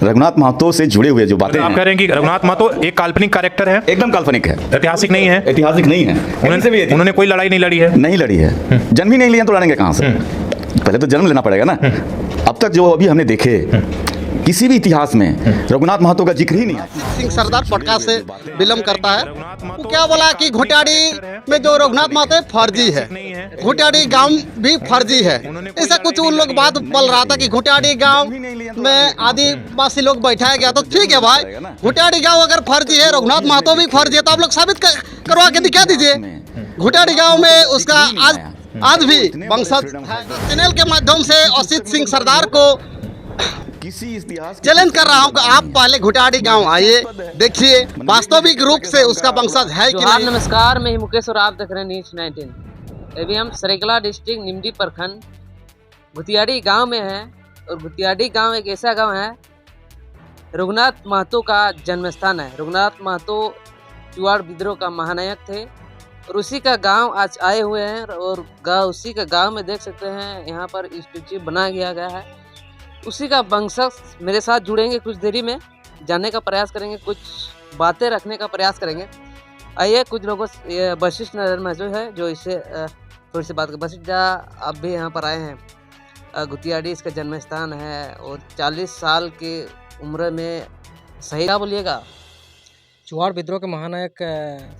रघुनाथ महतो से जुड़े हुए जो बातें आप हैं, कह रहे हैं कि रघुनाथ महतो एक काल्पनिक कैरेक्टर है, एकदम काल्पनिक है, ऐतिहासिक नहीं है। ऐतिहासिक नहीं है। उन्होंने कोई लड़ाई नहीं लड़ी है, नहीं लड़ी है, जन्म ही नहीं लिया तो लड़ेंगे कहाँ से? पहले तो जन्म लेना पड़ेगा ना। अब तक जो अभी हमने देखे किसी भी इतिहास में रघुनाथ महतो का जिक्र ही नहीं है। सिंह सरदार पॉडकास्ट से विलम्ब करता है। वो क्या बोला कि घोटियाड़ी में जो रघुनाथ महतो है फर्जी है, घोटियाड़ी गांव भी फर्जी है, ऐसा कुछ उन लोग बात बोल रहा था कि घोटियाड़ी गांव में आदिवासी लोग बैठाया गया। तो ठीक है भाई, घोटियाड़ी गांव अगर फर्जी है, रघुनाथ महतो भी फर्जी है, तो आप लोग साबित करवा के दिखा दीजिए। घोटियाड़ी गांव में उसका आज भी वंशज है। चैनल के माध्यम से असित सिंह सरदार को किसी इतिहास चैलेंज कर रहा हूं कि आप पहले घोटियाड़ी गांव आइए, देखिए वास्तविक रूप से उसका वंशज है कि नहीं। नमस्कार, मैं मुकेश और आप देख रहे हैं न्यूज 19। अभी हम सरेकला डिस्ट्रिक्ट निमडी प्रखंड घुतियाड़ी गांव में हैं और घुतियाड़ी गांव एक ऐसा गांव है, रघुनाथ महतो का जन्म स्थान है। रघुनाथ महतो चुवाड़ विद्रोह का महानायक थे और उसी का गांव आज आए हुए हैं और उसी का गांव में देख सकते हैं यहाँ पर स्टैच्यू बना गया है। उसी का वंशज मेरे साथ जुड़ेंगे, कुछ देरी में जानने का प्रयास करेंगे, कुछ बातें रखने का प्रयास करेंगे। आइए कुछ लोगों से वशिष्ठ नगर में जो है जो इससे थोड़ी सी बात कर। वशिष्ठ आप भी यहाँ पर आए हैं, घुतियाड़ी इसका जन्म स्थान है और 40 साल की उम्र में सही क्या बोलिएगा? चुवाड़ विद्रोह के महानायक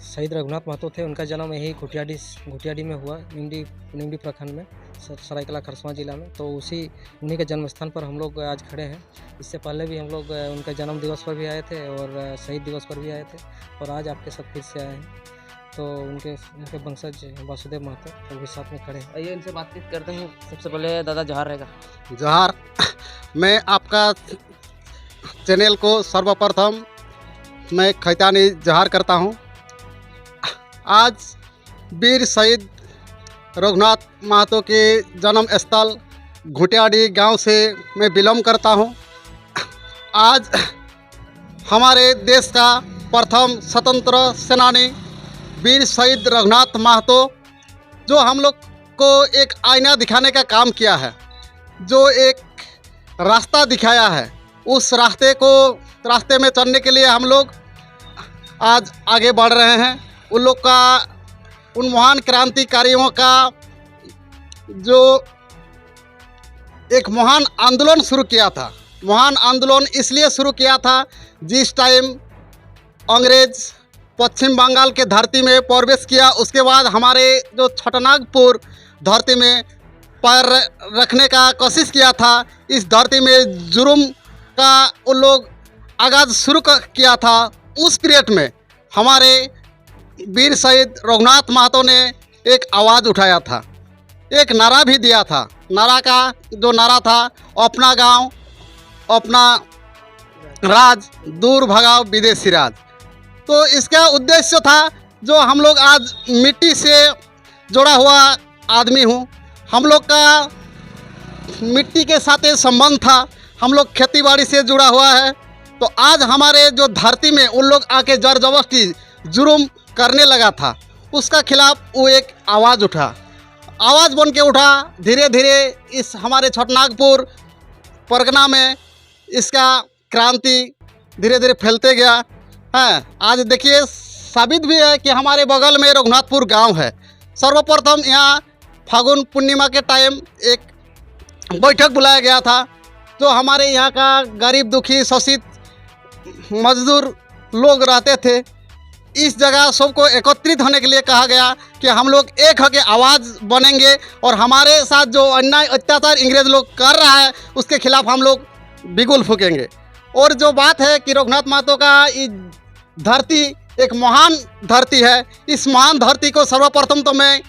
शहीद रघुनाथ महतो थे। उनका जन्म यही घुटियाड़ी में हुआ, निमडी प्रखंड में, सरायकला खरसावां जिला में। तो उन्हीं के जन्म स्थान पर हम लोग आज खड़े हैं। इससे पहले भी हम लोग उनके जन्म दिवस पर भी आए थे और शहीद दिवस पर भी आए थे और आज आपके साथ फिर से आए हैं। तो उनके वंशज वासुदेव महतो वो भी साथ में खड़े हैं। आइए इनसे बातचीत करते हैं। सबसे पहले दादा जोहार रहेगा। जोहार। मैं आपका चैनल को सर्वप्रथम मैं खैतानी जोहार करता हूं। आज वीर शहीद रघुनाथ महतो के जन्म स्थल घोटियाड़ी गांव से मैं विलम्ब करता हूं। आज हमारे देश का प्रथम स्वतंत्र सेनानी वीर शहीद रघुनाथ महतो, जो हम लोग को एक आईना दिखाने का काम किया है, जो एक रास्ता दिखाया है, उस रास्ते में चलने के लिए हम लोग आज आगे बढ़ रहे हैं। उन लोग का, उन महान क्रांतिकारियों का जो एक महान आंदोलन शुरू किया था, महान आंदोलन इसलिए शुरू किया था जिस टाइम अंग्रेज पश्चिम बंगाल के धरती में प्रवेश किया, उसके बाद हमारे जो छोटानागपुर धरती में पैर रखने का कोशिश किया था, इस धरती में जुर्म का उन लोग आगाज शुरू किया था। उस पीरियड में हमारे वीर शहीद रघुनाथ महतो ने एक आवाज़ उठाया था, एक नारा भी दिया था। नारा का जो नारा था, अपना गांव अपना राज, दूर भगाओ विदेशी राज। तो इसका उद्देश्य था, जो हम लोग आज मिट्टी से जुड़ा हुआ आदमी हूँ, हम लोग का मिट्टी के साथ एक संबंध था, हम लोग खेती बाड़ी से जुड़ा हुआ है। तो आज हमारे जो धरती में उन लोग आके जर जबरदस्ती जुर्म करने लगा था, उसका खिलाफ वो एक आवाज़ उठा, आवाज़ बन के उठा। धीरे धीरे इस हमारे छोटानागपुर परगना में इसका क्रांति धीरे धीरे फैलते गया है। आज देखिए साबित भी है कि हमारे बगल में रघुनाथपुर गांव है। सर्वप्रथम यहाँ फागुन पूर्णिमा के टाइम एक बैठक बुलाया गया था, जो हमारे यहाँ का गरीब दुखी शोषित मजदूर लोग रहते थे। इस जगह सबको एकत्रित होने के लिए कहा गया कि हम लोग एक होकर आवाज़ बनेंगे और हमारे साथ जो अन्याय अत्याचार इंग्रेज लोग कर रहा है, उसके खिलाफ हम लोग बिगुल फूकेंगे। और जो बात है कि रघुनाथ महतो का ये धरती एक महान धरती है, इस महान धरती को सर्वप्रथम तो मैं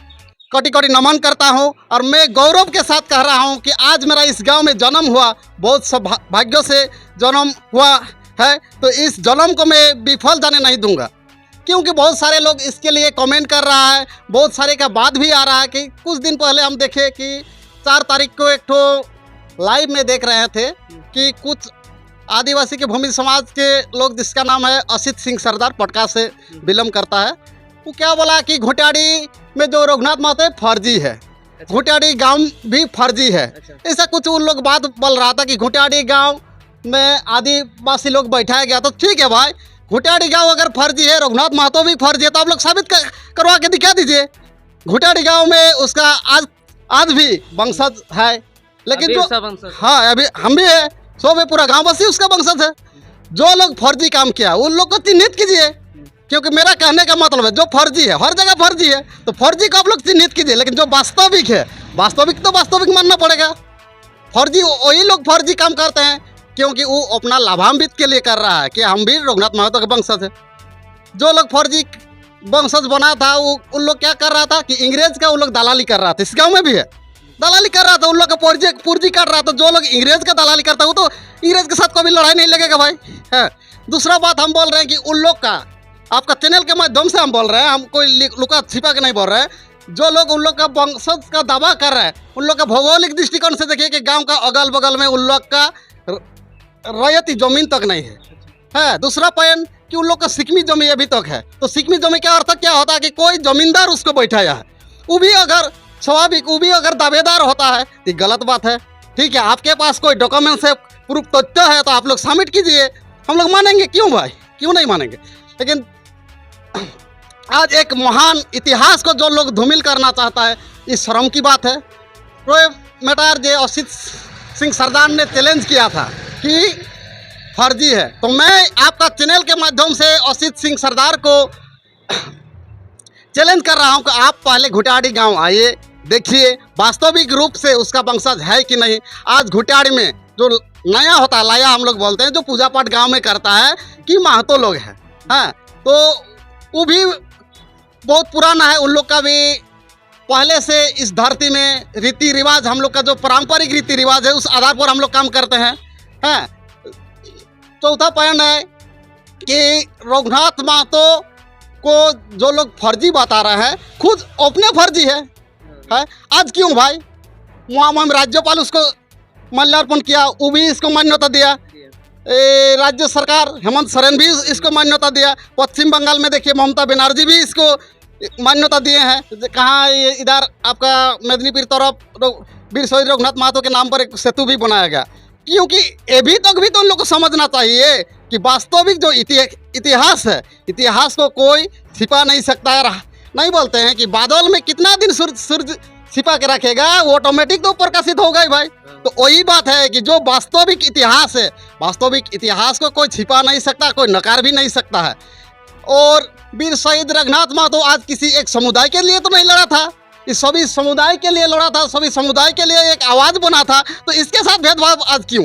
कोटि कोटि नमन करता हूं और मैं गौरव के साथ कह रहा हूं कि आज मेरा इस गांव में जन्म हुआ, बहुत सौभाग्य से जन्म हुआ है। तो इस जन्म को मैं विफल जाने नहीं दूंगा, क्योंकि बहुत सारे लोग इसके लिए कमेंट कर रहा है, बहुत सारे का बात भी आ रहा है कि कुछ दिन पहले हम देखे कि 4 तारीख को एक ठो लाइव में देख रहे थे कि कुछ आदिवासी के भूमि समाज के लोग, जिसका नाम है असित सिंह सरदार, पॉडकास्ट से विलम्ब करता है, वो क्या बोला कि घोटियाड़ी में जो रघुनाथ महतो है फर्जी है, घोटियाड़ी गांव भी फर्जी है। ऐसा कुछ उन लोग बात बोल रहा था कि घोटियाड़ी गांव में आदिवासी लोग बैठाया गया, तो ठीक है भाई, घुटियाड़ी गांव अगर फर्जी है, रघुनाथ महतो भी फर्जी है, तो आप लोग साबित करवा के दिखा दीजिए। घुटियाड़ी गांव में उसका आज भी वंशज है, लेकिन अभी जो उसका वंशज है। हाँ अभी हम भी है, सो में पूरा गांव बसी उसका वंशज है। जो लोग फर्जी काम किया उन लोग को चिन्हित कीजिए, क्योंकि मेरा कहने का मतलब है जो फर्जी है, हर जगह फर्जी है, तो फर्जी को आप लोग चिन्हित कीजिए, लेकिन जो वास्तविक है, वास्तविक तो वास्तविक मानना पड़ेगा। फर्जी वही लोग फर्जी काम करते हैं क्योंकि वो अपना लाभान्वित के लिए कर रहा है कि हम भी रघुनाथ महतो के वंशज है। जो लोग फर्जी वंशज बना था वो उन लोग क्या कर रहा था कि इंग्रेज का उन लोग दलाली कर रहा था, इस गाँव में भी है दलाली कर रहा था, उन लोग का पूर्जी काट रहा था। जो लोग इंग्रेज का दलाली करता है वो तो इंग्रेज के साथ कभी लड़ाई नहीं लगेगा भाई है। दूसरा बात हम बोल रहे हैं कि उन लोग का, आपका चैनल के माध्यम से हम बोल रहे हैं, हम कोई लुका छिपा के नहीं बोल रहे हैं, जो लोग उन लोग का वंशज का दावा कर रहे हैं उन लोग का भौगोलिक दृष्टिकोण से देखिए कि गांव का अगल बगल में उन लोग का रैयती जमीन तक नहीं है। दूसरा पॉइंट कि उन लोग का सिकमी जमीन अभी तक है, तो सिकमी जमीन का अर्थ क्या होता है कि कोई जमींदार उसको बैठाया है, वो भी अगर स्वाभाविक, वो भी अगर दावेदार होता है तो गलत बात है। ठीक है, आपके पास कोई डॉक्यूमेंट से प्रूफ तथ्य है तो आप लोग सबमिट कीजिए, हम लोग मानेंगे, क्यों भाई, क्यों नहीं मानेंगे। लेकिन आज एक महान इतिहास को जो लोग धूमिल करना चाहता है, इस शर्म की बात है। रोय मेटार जे असित सिंह सरदार ने चैलेंज किया था कि फर्जी है, तो मैं आपका चैनल के माध्यम से असित सिंह सरदार को चैलेंज कर रहा हूं कि आप पहले घुटियाड़ी गांव आइए, देखिए वास्तविक रूप से उसका वंशज है कि नहीं। आज घुटियाड़ी में जो नया होता है, लाया हम लोग बोलते हैं, जो पूजा पाठ गांव में करता है कि महतो लोग हैं, हाँ, तो वो भी बहुत पुराना है, उन लोग का भी पहले से इस धरती में रीति रिवाज, हम लोग का जो पारंपरिक रीति रिवाज है उस आधार पर हम लोग काम करते हैं। हाँ, चौथा पॉइंट है कि रघुनाथ महतो को जो लोग फर्जी बता रहे हैं खुद अपने फर्जी है। आज क्यों भाई, वहाँ हम राज्यपाल उसको माल्यार्पण किया, वो भी इसको मान्यता दिया, राज्य सरकार हेमंत सोरेन भी इसको मान्यता दिया, पश्चिम बंगाल में देखिए ममता बनर्जी भी इसको मान्यता दिए हैं। कहाँ ये इधर आपका मेदिनीपुर तरफ वीर शहीद रघुनाथ महतो के नाम पर एक सेतु भी बनाया गया, क्योंकि अभी तक भी तो उन लोग को समझना चाहिए कि वास्तविक जो इतिहास है, इतिहास को कोई छिपा नहीं सकता है। नहीं बोलते हैं कि बादल में कितना दिन सूरज छिपा के रखेगा, वो ऑटोमेटिक तो प्रकाशित होगा ही भाई। तो वही बात है कि जो वास्तविक इतिहास है, वास्तविक इतिहास को कोई छिपा नहीं सकता, कोई नकार भी नहीं सकता है। और वीर शहीद रघुनाथ महतो आज किसी एक समुदाय के लिए तो नहीं लड़ा था, इस सभी समुदाय के लिए लड़ा था, सभी समुदाय के लिए एक आवाज़ बना था, तो इसके साथ भेदभाव आज क्यों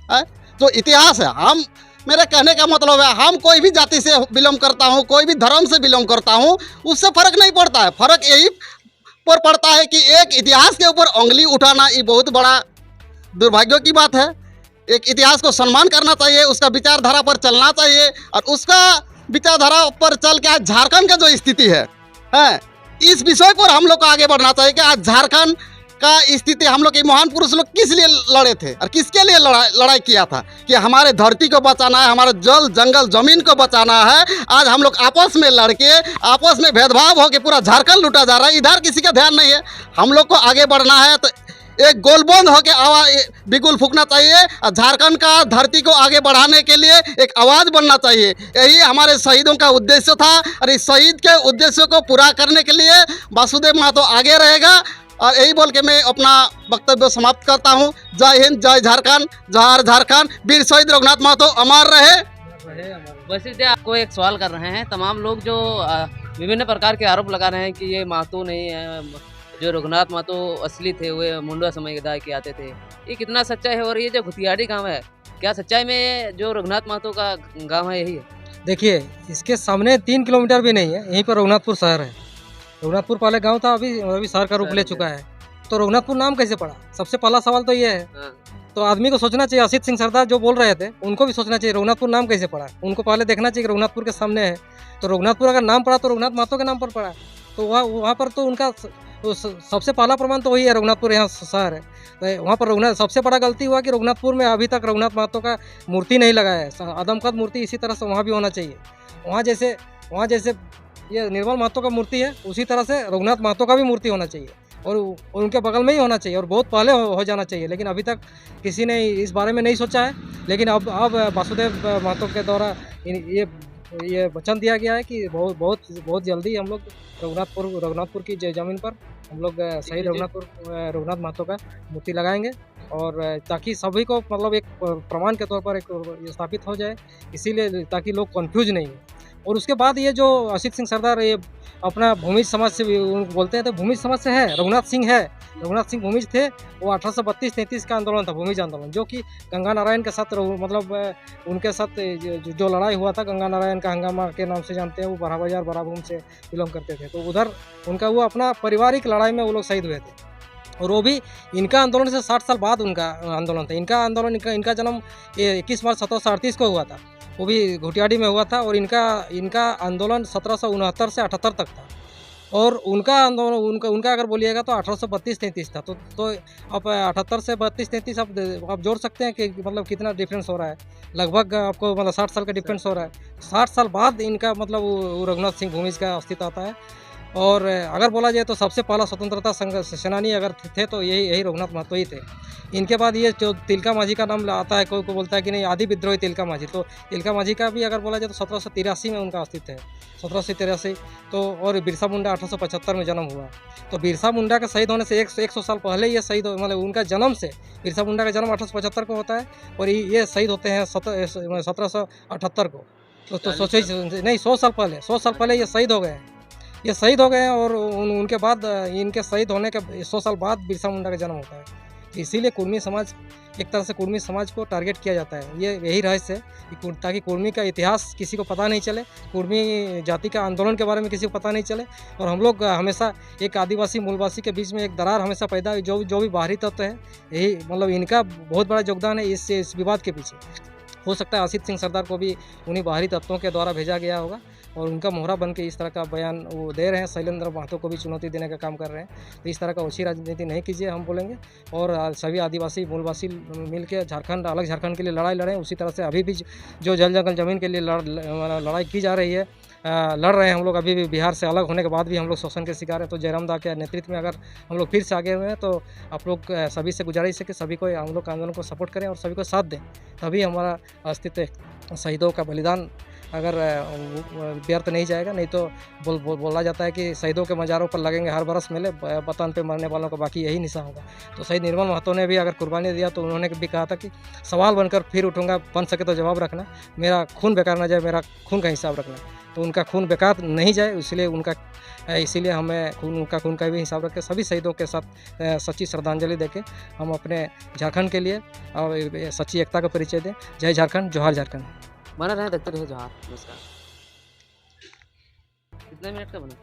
है? जो इतिहास है, हम, मेरे कहने का मतलब है, हम कोई भी जाति से बिलोंग करता हूँ, कोई भी धर्म से बिलोंग करता हूँ, उससे फ़र्क नहीं पड़ता है। फ़र्क यही पर पड़ता है कि एक इतिहास के ऊपर उंगली उठाना ये बहुत बड़ा दुर्भाग्य की बात है। एक इतिहास को सम्मान करना चाहिए, उसका विचारधारा पर चलना चाहिए, और उसका विचारधारा पर चल के आज झारखंड का जो स्थिति है, इस विषय पर हम लोग को आगे बढ़ना चाहिए कि आज झारखंड का स्थिति, हम लोग के महान पुरुष लोग किस लिए लड़े थे और किसके लिए लड़ाई किया था कि हमारे धरती को बचाना है, हमारे जल जंगल जमीन को बचाना है। आज हम लोग आपस में लड़के, आपस में भेदभाव हो के पूरा झारखंड लूटा जा रहा है, इधर किसी का ध्यान नहीं है। हम लोग को आगे बढ़ना है तो एक गोलबंद होकर आवाज़ बिगुल फूकना चाहिए और झारखंड का धरती को आगे बढ़ाने के लिए एक आवाज़ बनना चाहिए। यही हमारे शहीदों का उद्देश्य था, और इस शहीद के उद्देश्य को पूरा करने के लिए वासुदेव महतो आगे रहेगा। और यही बोल के मैं अपना वक्तव्य समाप्त करता हूँ। जय हिंद, जय झारखंड, जय झारखंड, वीर शहीद रघुनाथ महतो अमर रहे। वैसे आपको एक सवाल कर रहे हैं, तमाम लोग जो विभिन्न प्रकार के आरोप लगा रहे हैं कि ये महतो नहीं है, जो रघुनाथ महतो असली थे वे मुंडा समुदाय के आते थे, ये कितना सच्चाई है? और ये जो घुतियाड़ी गांव है, क्या सच्चाई में जो रघुनाथ महतो का गांव है यही है? देखिए, इसके सामने 3 किलोमीटर भी नहीं है, यहीं पर रघुनाथपुर शहर है। रघुनाथपुर पहले गांव था, अभी शहर का रूप ले चुका है। तो रघुनाथपुर नाम कैसे पड़ा? सबसे पहला सवाल तो ये है। तो आदमी को सोचना चाहिए, असित सिंह सरदार जो बोल रहे थे उनको भी सोचना चाहिए रघुनाथपुर नाम कैसे पड़ा। उनको पहले देखना चाहिए कि रघुनाथपुर के सामने है, तो रघुनाथपुर अगर नाम पड़ा तो रघुनाथ महतो के नाम पर पड़ा, तो वहाँ पर तो उनका सबसे पहला प्रमाण तो वही है, रघुनाथपुर यहाँ शहर है। तो वहाँ पर रघुनाथ, सबसे बड़ा गलती हुआ कि रघुनाथपुर में अभी तक रघुनाथ महतो का मूर्ति नहीं लगाया है। आदमकद मूर्ति इसी तरह से वहाँ भी होना चाहिए। वहाँ जैसे ये निर्मल महतो का मूर्ति है, उसी तरह से रघुनाथ महतो का भी मूर्ति होना चाहिए। और उनके बगल में ही होना चाहिए और बहुत पहले हो जाना चाहिए, लेकिन अभी तक किसी ने इस बारे में नहीं सोचा है। लेकिन अब वासुदेव महतो के द्वारा ये वचन दिया गया है कि बहुत जल्दी हम लोग रघुनाथपुर की ज़मीन पर हम लोग शहीद रघुनाथ महतो का मूर्ति लगाएंगे, और ताकि सभी को मतलब एक प्रमाण के तौर पर एक स्थापित हो जाए, इसीलिए ताकि लोग कंफ्यूज नहीं हो। और उसके बाद ये जो असित सिंह सरदार ये अपना भूमिज समाज से बोलते हैं, तो भूमिज समाज से है, रघुनाथ सिंह भूमिज थे। वो 1832-33 का आंदोलन था, भूमिज आंदोलन, जो कि गंगा नारायण के साथ मतलब उनके साथ जो लड़ाई हुआ था, गंगा नारायण का हंगामा के नाम से जानते हैं, वो बड़ा बाजार बड़ा भूम से बिलोंग करते थे। तो उधर उनका वो अपना पारिवारिक लड़ाई में वो लोग शहीद हुए थे, और वो भी इनका आंदोलन से 60 साल बाद उनका आंदोलन था। इनका आंदोलन इनका जन्म 21 मार्च 1738 को हुआ था, वो भी घुटियाडी में हुआ था, और इनका आंदोलन 1769 से 78 तक था। और उनका आंदोलन उनका अगर बोलिएगा तो 1832-33 था। तो अब 78 से 32-33 आप जोड़ सकते हैं कि मतलब कितना डिफरेंस हो रहा है। लगभग आपको मतलब 60 साल का डिफरेंस हो रहा है। 60 साल बाद इनका मतलब वो रघुनाथ सिंह भूमिज का अस्तित्व आता है। और अगर बोला जाए तो सबसे पहला स्वतंत्रता सेनानी अगर थे तो यही रघुनाथ महतो ही थे। इनके बाद ये जो तिलका माझी का नाम आता है, कोई बोलता है कि नहीं आदि विद्रोही तिलका माझी, तो तिलका माझी का भी अगर बोला जाए तो 1783 में उनका अस्तित्व है, 1783। तो और बिरसा मुंडा 1875 में जन्म हुआ। तो बिरसा मुंडा के शहीद होने से 100 साल पहले ये शहीद मतलब उनका जन्म से, बिरसा मुंडा का जन्म 1875 को होता है और ये शहीद होते हैं 1778 को। तो सोचिए नहीं 100 साल पहले ये शहीद हो गए हैं। ये शहीद हो गए हैं और उनके बाद इनके शहीद होने के 100 साल बाद बिरसा मुंडा का जन्म होता है। इसीलिए कुर्मी समाज एक तरह से कुर्मी समाज को टारगेट किया जाता है। यही रहस्य है कि ताकि कुर्मी का इतिहास किसी को पता नहीं चले, कुर्मी जाति का आंदोलन के बारे में किसी को पता नहीं चले। और हम लोग हमेशा एक आदिवासी मूलवासी के बीच में एक दरार हमेशा पैदा हुई। जो भी बाहरी तत्व है, यही मतलब इनका बहुत बड़ा योगदान है इस विवाद के पीछे। हो सकता है असित सिंह सरदार को भी उन्हीं बाहरी तत्वों के द्वारा भेजा गया होगा और उनका मोहरा बन के इस तरह का बयान वो दे रहे हैं। शैलेंद्र महतो को भी चुनौती देने का काम कर रहे हैं। तो इस तरह का ओछी राजनीति नहीं कीजिए, हम बोलेंगे। और सभी आदिवासी मूलवासी मिल के अलग झारखंड के लिए लड़ाई लड़ें। उसी तरह से अभी भी जो जल जंगल ज़मीन के लिए लड़ाई की जा रही है, लड़ रहे हैं हम लोग। अभी भी बिहार से अलग होने के बाद भी हम लोग शोषण के शिकार हैं। तो जयराम दा के नेतृत्व में अगर हम लोग फिर से आगे हुए हैं तो आप लोग सभी से गुजारिश है कि सभी को हम लोग आंदोलन को सपोर्ट करें और सभी को साथ दें, तभी हमारा अस्तित्व, शहीदों का बलिदान अगर व्यर्थ नहीं जाएगा। नहीं तो बोला जाता है कि शहीदों के मज़ारों पर लगेंगे हर बरस मेले, वतन पे मरने वालों का बाकी यही निशा होगा। तो शहीद निर्मल महतो ने भी अगर कुर्बानी दिया तो उन्होंने भी कहा था कि सवाल बनकर फिर उठूँगा, बन सके तो जवाब रखना, मेरा खून बेकार ना जाए, मेरा खून का हिसाब रखना। तो उनका खून बेकार नहीं जाए इसीलिए हमें उनका खून का भी हिसाब रख के सभी शहीदों के साथ सच्ची श्रद्धांजलि देके हम अपने झारखंड के लिए और सच्ची एकता का परिचय दें। जय झारखंड, जोहार झारखंड। बना रहे, देखते रहिए जोहार। नमस्कार। कितने मिनट का बना?